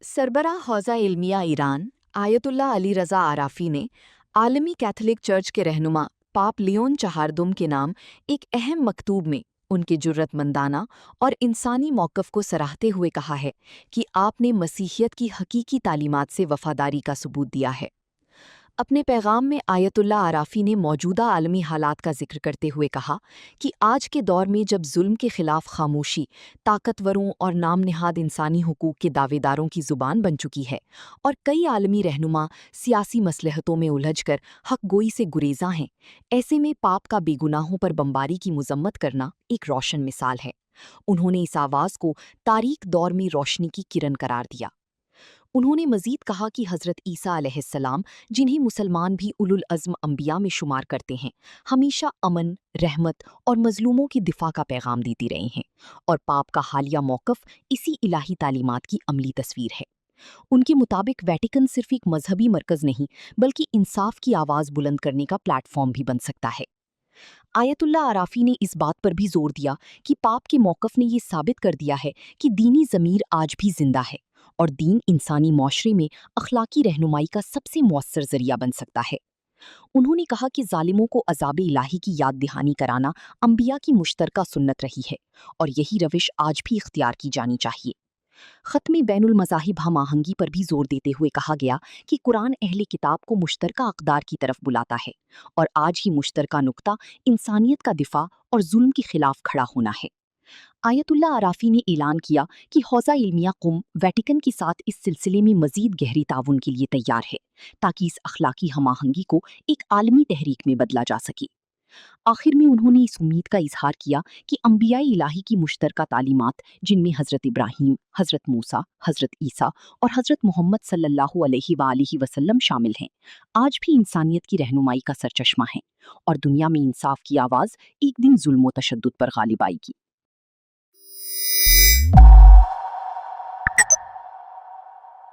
सरबराह हौज़ा इल्मिया Iran ayatollah Ali Raza आराफी ने आलमी Catholic church के रहनुमा पाप लियोन चहारदुम के नाम एक अहम मकतूब में उनके जुर्रतमंदाना और इंसानी मौक़िफ़ को सराहते हुए कहा है कि आपने मसीहियत की हकीकी तालीमात से वफ़ादारी का सबूत दिया है। अपने पैगाम में आयतुल्ला आराफी ने मौजूदा आलमी हालात का जिक्र करते हुए कहा कि आज के दौर में जब जुल्म के खिलाफ खामोशी ताकतवरों और नाम निहाद इंसानी हुकूक के दावेदारों की जुबान बन चुकी है और कई आलमी रहनुमा सियासी मसलहतों में उलझकर हक गोई से गुरेजा हैं, ऐसे में पाप का बेगुनाहों पर बमबारी की मुजम्मत करना एक रोशन मिसाल है। उन्होंने इस आवाज़ को तारीख दौर में रोशनी की किरण करार दिया। उन्होंने मज़ीद कहा कि हज़रत ईसा अलैहिस्सलाम, जिन्हें मुसलमान भी उलुल अज़्म अंबिया में शुमार करते हैं, हमेशा अमन, रहमत और मज़लूमों की दिफा का पैगाम देती रही हैं और पाप का हालिया मौक़िफ़ इसी इलाही तालीमात की अमली तस्वीर है। उनके मुताबिक वेटिकन सिर्फ एक मजहबी मरकज़ नहीं बल्कि इंसाफ की आवाज़ बुलंद करने का प्लेटफॉर्म भी बन सकता है। आयतुल्ला आराफी ने इस बात पर भी जोर दिया कि पाप के मौक़िफ़ ने ये साबित कर दिया है कि दीनी ज़मीर आज भी जिंदा है और दीन इंसानी माशरे में अखलाकी रहनुमाई का सबसे मौसर ज़रिया बन सकता है। उन्होंने कहा कि जालिमों को अज़ाब इलाही की याद दहानी कराना अंबिया की मुश्तरका सुन्नत रही है और यही रविश आज भी इख्तियार की जानी चाहिए। ख़त्म बैनुल मज़ाहिब हम आहंगी पर भी जोर देते हुए कहा गया कि कुरान अहले किताब को मुश्तरका अक़दार की तरफ बुलाता है और आज ही मुश्तरका नुक्ता इंसानियत का दिफा और जुल्म के खिलाफ खड़ा होना है। आयतुल्ला आराफी ने ऐलान किया कि हौज़ा इल्मिया कुम वेटिकन के साथ इस सिलसिले में मज़ीद गहरी ताउन के लिए तैयार है ताकि इस अखलाकी हम आहंगी को एक आलमी तहरीक में बदला जा सके। आखिर में उन्होंने इस उम्मीद का इजहार किया कि अंबियाए इलाही की मुश्तरका तालीमात, जिनमें हज़रत इब्राहीम, हज़रत मूसा, हज़रत ईसा और हज़रत मोहम्मद सल्लल्लाहु अलैहि वसल्लम शामिल हैं, आज भी इंसानियत की रहनुमाई का सरचश्मा हैं और दुनिया में इंसाफ की आवाज़ एक दिन जुल्म व तशद्दुद पर गालिब आएगी।